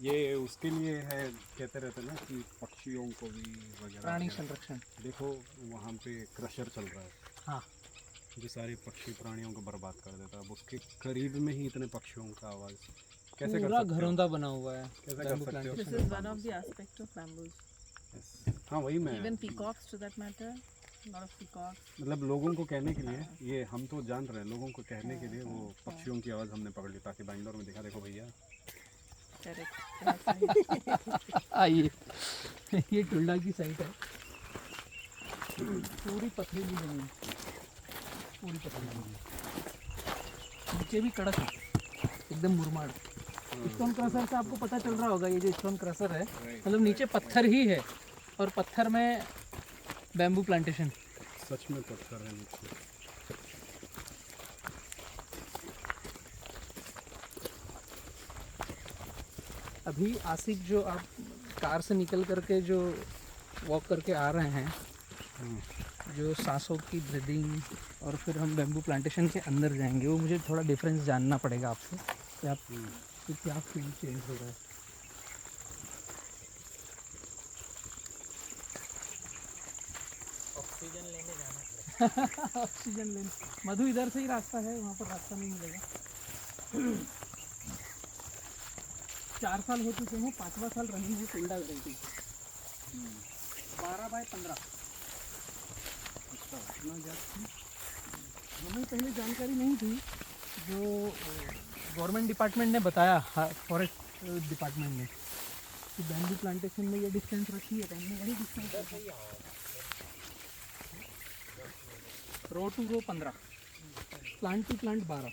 ये उसके लिए है, कहते रहते हैं ना कि पक्षियों को भी वगैरह प्राणी वगैरह। संरक्षण। देखो वहाँ पे क्रशर चल रहा है हाँ, जो सारे पक्षी प्राणियों को बर्बाद कर देता है। अब उसके करीब में ही इतने पक्षियों का आवाज़ कैसे कर पूरा सकते हो? घरौंदा बना हुआ है कैसे कर बैम्बू सकते हो? This plantation. is one of the aspect of bamboos. Yes. हाँ वही मैं Even peacocks, to that matter, a lot of peacocks. मतलब लोगों को कहने के लिए, ये हम तो जान रहे हैं, लोगों को कहने के लिए वो पक्षियों की आवाज़ हमने पकड़ ली ताकि बैंगलोर में दिखा, देखो भैया। Correct. आइए, ये टुल्डा की साइट है। पूरी पथरीली जमीन, पूरी पथरीली जमीन, नीचे भी कड़क है, एकदम मुरमाड। स्टोन क्रशर से आपको पता चल रहा होगा, ये जो स्टोन क्रशर है मतलब नीचे पत्थर ही है और पत्थर में बैम्बू प्लांटेशन। सच में पत्थर है नीचे। अभी आसिफ जो आप कार से निकल करके जो वॉक करके आ रहे हैं, जो सांसों की ब्रीदिंग और फिर हम बैम्बू प्लांटेशन के अंदर जाएंगे, वो मुझे थोड़ा डिफरेंस जानना पड़ेगा आपसे कि आप कि क्या फील चेंज हो रहा है। ऑक्सीजन लेने जाना पड़ेगा। ऑक्सीजन लेने मधु इधर से ही रास्ता है, वहाँ पर रास्ता नहीं मिलेगा। 4 साल हो चुके हैं, 5वां साल रनिंग है टुल्डा वैरायटी। 12 बाय 15। हमें पहले जानकारी नहीं थी, जो गवर्नमेंट डिपार्टमेंट ने बताया, फॉरेस्ट डिपार्टमेंट ने, कि बैम्बू प्लांटेशन में ये डिस्टेंस रखी है, तो हमने वही डिस्टेंस रखी। Row to row 15, plant to plant 12।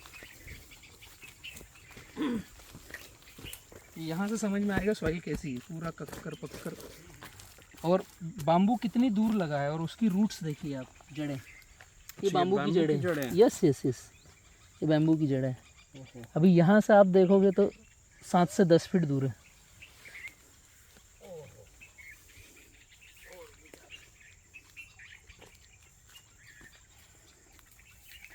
यहाँ से समझ में आएगा सॉइल कैसी है, पूरा कक्कर पक्कर। और बाम्बू कितनी दूर लगा है और उसकी रूट्स देखिए आप, जड़ें, ये बाम्बू की जड़ें। यस यस यस, ये बैम्बू की जड़ें है। अभी यहाँ से आप देखोगे तो 7 से 10 फीट दूर है।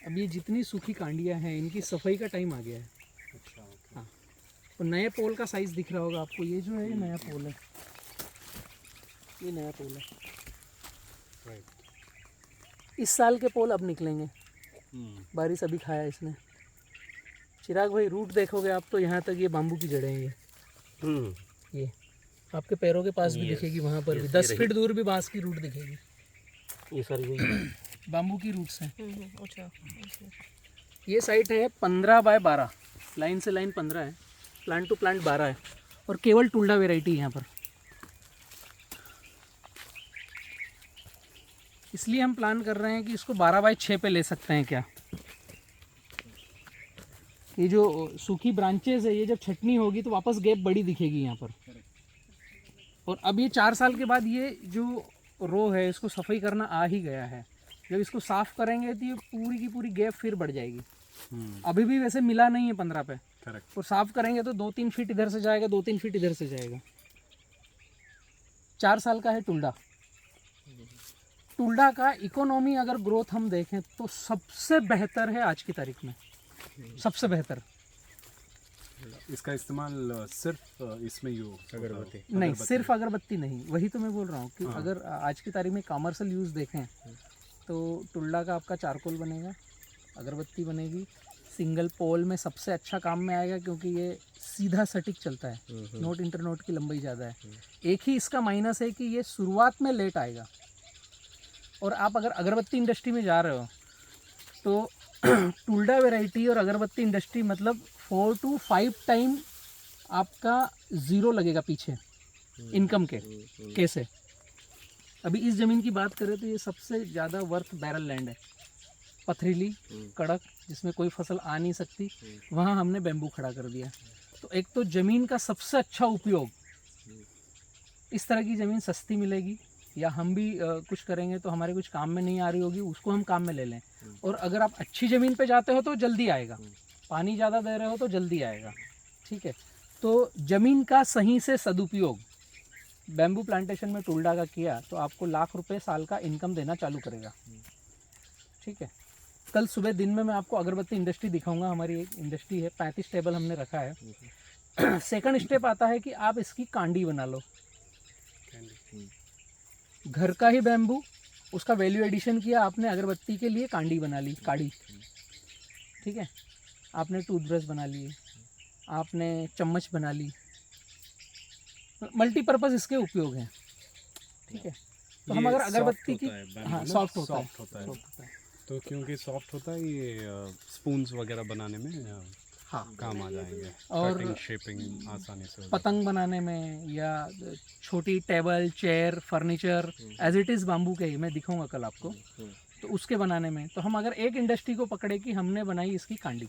अब ये जितनी सूखी कांडियाँ हैं, इनकी सफाई का टाइम आ गया है। अच्छा, ओके। हाँ, तो नए पोल का साइज़ दिख रहा होगा आपको, ये जो है ये नया पोल है, ये नया पोल है। राइट। इस साल के पोल अब निकलेंगे, बारिश अभी खाया इसने। चिराग भाई, रूट देखोगे आप तो यहाँ तक ये बाम्बू की जड़ें हैं। ये आपके पैरों के पास भी दिखेगी, वहाँ पर भी 10 फीट दूर भी बांस की रूट दिखेगी। ये सारी बाम्बू की रूट्स हैं। अच्छा। ये साइट है 15 बाय 12, लाइन से लाइन 15 है, प्लांट टू प्लांट 12 है, और केवल टुल्डा वेराइटी है यहाँ पर। इसलिए हम प्लान कर रहे हैं कि इसको 12 बाय 6 पे ले सकते हैं क्या। ये जो सूखी ब्रांचेस है, ये जब छटनी होगी तो वापस गैप बड़ी दिखेगी यहाँ पर। और अब ये 4 साल के बाद ये जो रो है, इसको सफाई करना आ ही गया है। जब इसको साफ करेंगे तो ये पूरी की पूरी गैप फिर बढ़ जाएगी। अभी भी वैसे मिला नहीं है 15 पे, करेक्ट। और साफ करेंगे तो 2-3 फीट इधर से जाएगा, 2-3 फीट इधर से जाएगा। 4 साल का है टुल्डा। टुल्डा का इकोनॉमी अगर ग्रोथ हम देखें तो सबसे बेहतर है आज की तारीख में, सबसे बेहतर। इसका इस्तेमाल सिर्फ इसमें अगरबत्ती नहीं, सिर्फ अगरबत्ती नहीं, वही तो मैं बोल रहा हूँ कि अगर आज की तारीख में कमर्शियल यूज़ देखें तो टुल्डा का आपका चारकोल बनेगा, अगरबत्ती बनेगी, सिंगल पोल में सबसे अच्छा काम में आएगा क्योंकि ये सीधा सटीक चलता है, नोट इंटरनोट की लंबाई ज़्यादा है। एक ही इसका माइनस है कि ये शुरुआत में लेट आएगा। और आप अगर अगरबत्ती इंडस्ट्री में जा रहे हो तो टुल्डा वैरायटी और अगरबत्ती इंडस्ट्री मतलब 4 to 5 टाइम आपका ज़ीरो लगेगा पीछे इनकम के। कैसे? अभी इस ज़मीन की बात करें तो ये सबसे ज़्यादा वर्थ बैरल लैंड है, पथरीली, कड़क, जिसमें कोई फसल आ नहीं सकती। वहाँ हमने बैम्बू खड़ा कर दिया। तो एक तो ज़मीन का सबसे अच्छा उपयोग, इस तरह की ज़मीन सस्ती मिलेगी, या हम भी कुछ करेंगे तो हमारे कुछ काम में नहीं आ रही होगी, उसको हम काम में ले लें। और अगर आप अच्छी ज़मीन पे जाते हो तो जल्दी आएगा, पानी ज़्यादा दे रहे हो तो जल्दी आएगा। ठीक है, तो ज़मीन का सही से सदुपयोग बैम्बू प्लांटेशन में टुल्डा का किया तो आपको लाख रुपए साल का इनकम देना चालू करेगा। ठीक है, कल सुबह दिन में मैं आपको अगरबत्ती इंडस्ट्री दिखाऊंगा। हमारी एक इंडस्ट्री है, 35 टेबल हमने रखा है। सेकंड स्टेप आता है कि आप इसकी कांडी बना लो। घर का ही बैम्बू, उसका वैल्यू एडिशन किया आपने, अगरबत्ती के लिए कांडी बना ली, काड़ी, ठीक है। आपने टूथब्रश बना लिए, आपने चम्मच बना ली, मल्टीपर्पज़ इसके उपयोग हैं, ठीक है। तो हम अगर अगरबत्ती की, हाँ सॉफ्ट होता है, होता है। तो क्योंकि सॉफ्ट होता है ये स्पून्स वगैरह बनाने में हाँ काम आ जाएंगे, और कटिंग शेपिंग आसानी से हो पतंग बनाने में या छोटी table chair furniture as it is bamboo के ही, मैं दिखाऊंगा कल आपको, तो उसके बनाने में। तो हम अगर एक इंडस्ट्री को पकड़े कि हमने बनाई इसकी कांडी,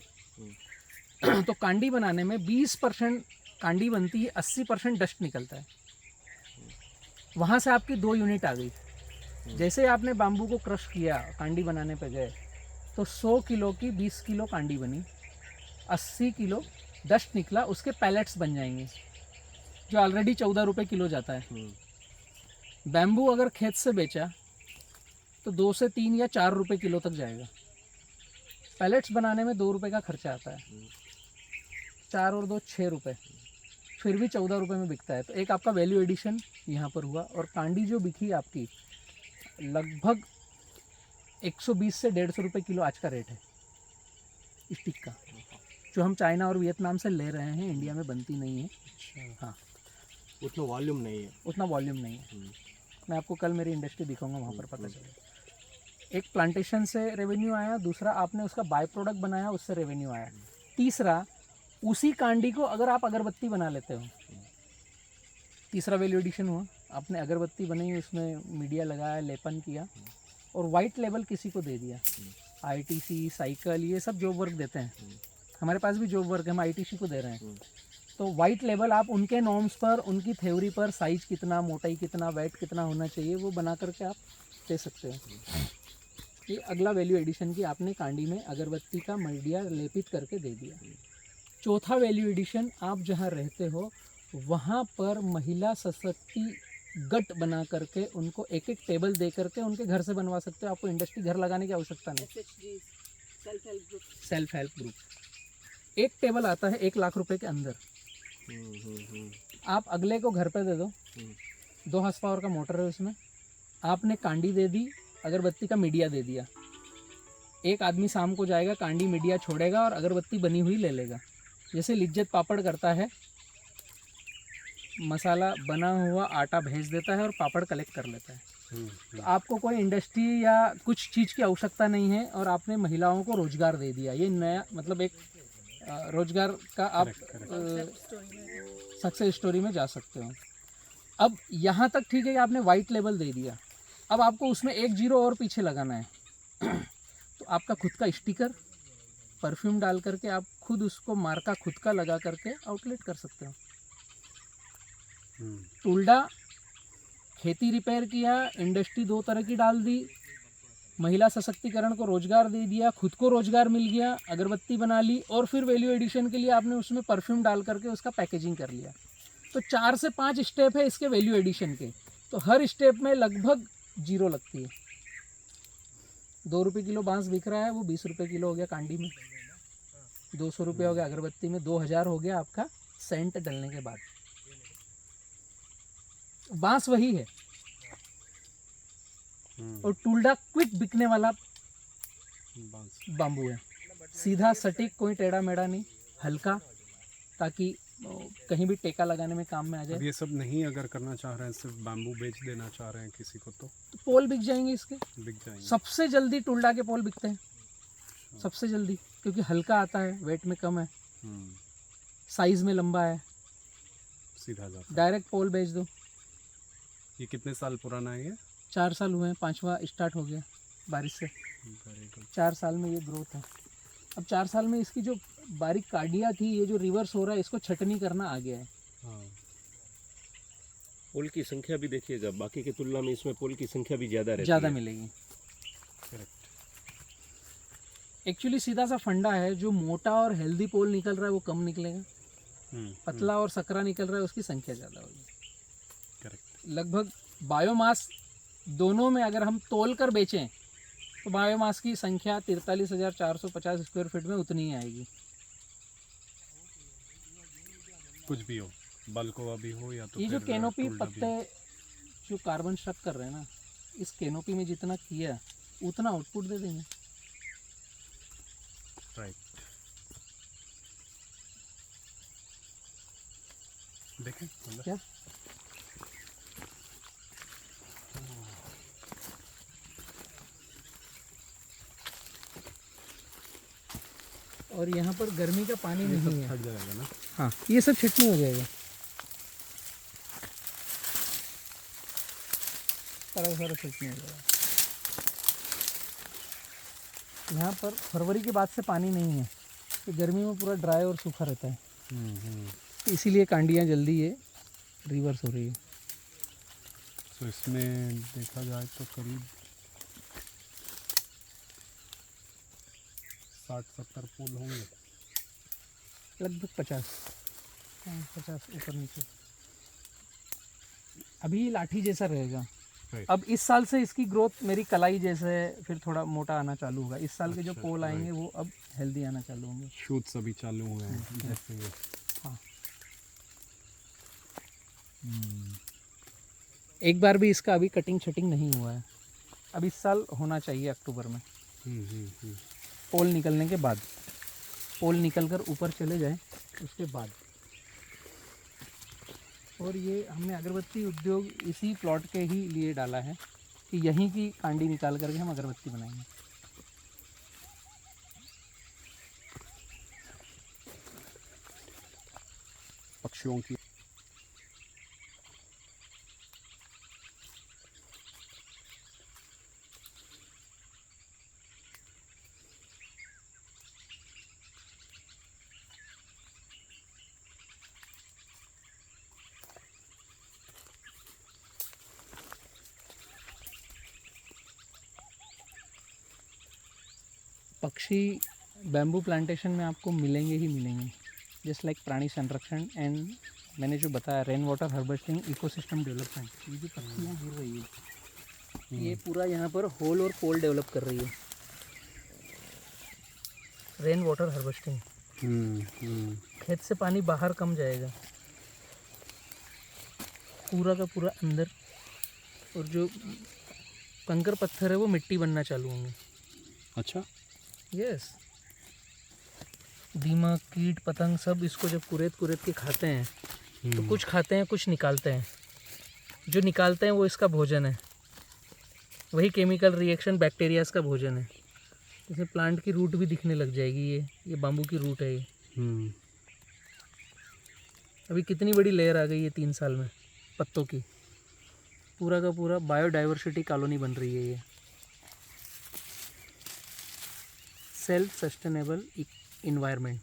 तो कांडी बनाने में 20% कांडी बनती है, 80% डस्ट निकलता है। वहाँ से आपकी 2 यूनिट आ गई। जैसे आपने बाम्बू को क्रश किया, कांडी बनाने पे गए, तो 100 किलो की 20 किलो कांडी बनी, 80 किलो डस्ट निकला, उसके पैलेट्स बन जाएंगे जो ऑलरेडी 14 रुपये किलो जाता है। बैम्बू अगर खेत से बेचा तो 2 से 3 या 4 रुपये किलो तक जाएगा। पैलेट्स बनाने में 2 रुपये का खर्चा आता है, 4 और 2 6 रुपये, फिर भी 14 रुपये में बिकता है। तो एक आपका वैल्यू एडिशन यहाँ पर हुआ। और कांडी जो बिकी आपकी लगभग 120 से 150 रुपये किलो आज का रेट है स्टिक का, जो हम चाइना और वियतनाम से ले रहे हैं, इंडिया में बनती नहीं है। हाँ, उतना वॉल्यूम नहीं है, उतना वॉल्यूम नहीं है। मैं आपको कल मेरी इंडस्ट्री दिखाऊंगा, वहाँ पर पता चलेगा। एक प्लांटेशन से रेवेन्यू आया, दूसरा आपने उसका बाय प्रोडक्ट बनाया, उससे रेवेन्यू आया, तीसरा उसी कांडी को अगर आप अगरबत्ती बना लेते हो, तीसरा वैल्यू एडिशन हुआ। आपने अगरबत्ती बनाई, उसमें मीडिया लगाया, लेपन किया और वाइट लेबल किसी को दे दिया। आईटीसी, साइकिल, ये सब जॉब वर्क देते हैं, हमारे पास भी जॉब वर्क है, हम आईटीसी को दे रहे हैं। तो वाइट लेबल आप उनके नॉर्म्स पर, उनकी थ्योरी पर, साइज कितना, मोटाई कितना, वेट कितना होना चाहिए, वो बना करके आप दे सकते हो। ये अगला वैल्यू एडिशन की आपने कांडी में अगरबत्ती का मीडिया लेपित करके दे दिया। चौथा वैल्यू एडिशन, आप जहाँ रहते हो वहाँ पर महिला सशक्ति गट बना करके उनको एक एक टेबल दे करके उनके घर से बनवा सकते हो। आपको इंडस्ट्री घर लगाने की आवश्यकता नहीं। सेल्फ हेल्प ग्रुप, एक टेबल आता है 1 लाख रुपए के अंदर, आप अगले को घर पे दे दो, 2 हॉर्स पावर का मोटर है उसमें, आपने कांडी दे दी, अगरबत्ती का मीडिया दे दिया, एक आदमी शाम को जाएगा, कांडी मीडिया छोड़ेगा और अगरबत्ती बनी हुई ले लेगा। जैसे लिज्जत पापड़ करता है, मसाला बना हुआ आटा भेज देता है और पापड़ कलेक्ट कर लेता है। तो आपको कोई इंडस्ट्री या कुछ चीज़ की आवश्यकता नहीं है और आपने महिलाओं को रोजगार दे दिया। ये नया मतलब एक रोजगार का आप सक्सेस स्टोरी में जा सकते हो। अब यहाँ तक ठीक है कि आपने वाइट लेबल दे दिया, अब आपको उसमें 1 जीरो और पीछे लगाना है। तो आपका खुद का स्टिकर, परफ्यूम डाल करके आप खुद उसको मार्का खुद का लगा करके आउटलेट कर सकते हो। टुल्डा खेती रिपेयर किया, इंडस्ट्री 2 तरह की डाल दी, महिला सशक्तिकरण को रोजगार दे दिया, खुद को रोजगार मिल गया, अगरबत्ती बना ली और फिर वैल्यू एडिशन के लिए आपने उसमें परफ्यूम डाल करके उसका पैकेजिंग कर लिया। तो 4 से 5 स्टेप है इसके वैल्यू एडिशन के। तो हर स्टेप में लगभग 0 लगती है। 2 रुपये किलो बांस बिक रहा है, वो 20 रुपये किलो हो गया कांडी में, 200 रुपये हो गया अगरबत्ती में, 2000 हो गया आपका सेंट डलने के बाद। बांस वही है और टुल्डा क्विक बिकने वाला बाम्बू है, सीधा सटीक, कोई टेढ़ा मेढ़ा नहीं, हल्का, ताकि कहीं भी टेका लगाने में काम में आ जाए। अब ये सब नहीं अगर करना चाह रहे हैं, सिर्फ बैम्बू बेच देना चाह रहे हैं किसी को, तो पोल बिक जाएंगे इसके, बिक जाएंगे। सबसे जल्दी टुल्डा के पोल बिकते हैं, सबसे जल्दी, क्योंकि हल्का आता है, वेट में कम है, साइज में लंबा है, सीधा जाता है। डायरेक्ट पोल बेच दो। ये कितने साल पुराना है ये? 4 साल हुए हैं, 5वां स्टार्ट हो गया बारिश से। 4 साल में ये ग्रोथ है। अब 4 साल में इसकी जो बारीक काडिया थी, ये जो रिवर्स हो रहा है, इसको छटनी करना आ गया है। पोल की संख्या भी देखिएगा, बाकी की तुलना में इसमें पोल की संख्या भी ज़्यादा रहती है। ज़्यादा मिलेगी। एक्चुअली सीधा सा फंडा है, जो मोटा और हेल्दी पोल निकल रहा है वो कम निकलेगा, पतला और सकरा निकल रहा है उसकी संख्या ज़्यादा होगी। लगभग बायोमास दोनों में अगर हम तोल कर बेचें तो बायोमास की संख्या 43,450 स्क्वायर फीट में उतनी ही आएगी। कुछ भी हो, बल्कोवा भी हो या तो ये जो फिर कैनोपी टुल्डा भी पत्ते जो कार्बन स्ट्रक कर रहे हैं ना, इस कैनोपी में जितना किया उतना आउटपुट दे देंगे। राइट। देखें अंदर। क्या और यहाँ पर गर्मी का पानी ये नहीं सब है। छट जाएगा ना। हाँ, ये सब छिटनी हो जाएगा। सारा छिटनी हो जाएगा। यहाँ पर फरवरी के बाद से पानी नहीं है, तो गर्मी में पूरा ड्राई और सूखा रहता है, इसीलिए कांडियाँ जल्दी ये रिवर्स हो रही है। तो इसमें देखा जाए तो करीब 60-70 पोल होंगे। लगभग 50 ऊपर नीचे। अभी लाठी जैसा रहेगा। Right. अब इस साल से इसकी ग्रोथ मेरी कलाई जैसे फिर थोड़ा मोटा आना चालू होगा। इस साल के जो अच्छा, पोल आएंगे वो अब हेल्दी आना चालू होंगे। शूट्स अभी चालू हुए हैं जैसे ये। हाँ, एक बार भी इसका अभी कटिंग शटिंग नहीं हुआ है। अब इस साल होना चाहिए अक्टूबर में, पोल निकलने के बाद। पोल निकल कर ऊपर चले जाए उसके बाद। और ये हमने अगरबत्ती उद्योग इसी प्लॉट के ही लिए डाला है कि यहीं की कांडी निकाल करके हम अगरबत्ती बनाएंगे। पक्षियों की पक्षी बैम्बू प्लांटेशन में आपको मिलेंगे ही मिलेंगे, जस्ट लाइक प्राणी संरक्षण एंड मैंने जो बताया rain water harvesting ecosystem development. ये जो पत्तियाँ गिर रही है ये पूरा यहाँ पर होल और पोल डेवलप कर रही है। रेन वाटर हार्वेस्टिंग, खेत से पानी बाहर कम जाएगा, पूरा का पूरा अंदर, और जो कंकर पत्थर है वो मिट्टी बनना चालू होंगे। अच्छा। यस, दीमक कीट पतंग सब इसको जब कुरेद के खाते हैं तो कुछ खाते हैं कुछ निकालते हैं। जो निकालते हैं वो इसका भोजन है, वही केमिकल रिएक्शन बैक्टीरियाज का भोजन है। इसमें प्लांट की रूट भी दिखने लग जाएगी। ये बाम्बू की रूट है ये। अभी कितनी बड़ी लेयर आ गई है 3 साल में पत्तों की। पूरा का पूरा बायोडाइवर्सिटी कॉलोनी बन रही है ये। Self sustainable environment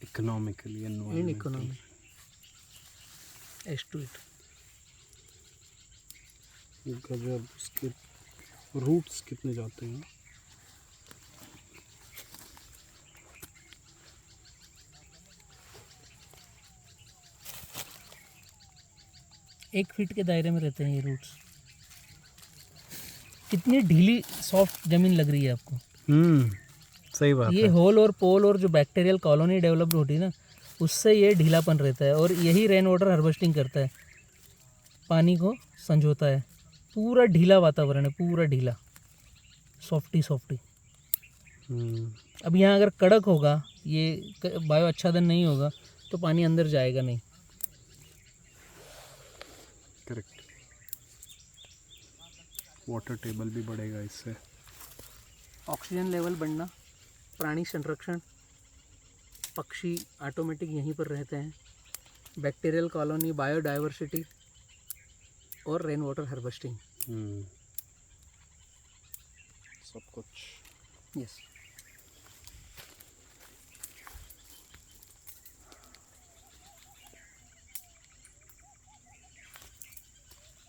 economically and economy as to it. गजब। उसके रूट्स कितने जाते हैं। एक फीट के दायरे में रहते हैं ये रूट्स। कितनी ढीली सॉफ्ट जमीन लग रही है आपको। सही बात ये होल और पोल और जो बैक्टीरियल कॉलोनी डेवलप्ड होती है ना, उससे ये ढीलापन रहता है और यही रेन वाटर हार्वेस्टिंग करता है, पानी को संजोता है। पूरा ढीला वातावरण है, पूरा ढीला, सॉफ्टी। अब यहाँ अगर कड़क होगा, ये बायो आच्छादन नहीं होगा तो पानी अंदर जाएगा नहीं। करेक्ट। वाटर टेबल भी बढ़ेगा इससे। ऑक्सीजन लेवल बढ़ना, प्राणी संरक्षण, पक्षी ऑटोमेटिक यहीं पर रहते हैं, बैक्टीरियल कॉलोनी, बायोडाइवर्सिटी और रेन वाटर हार्वेस्टिंग। सब कुछ। यस।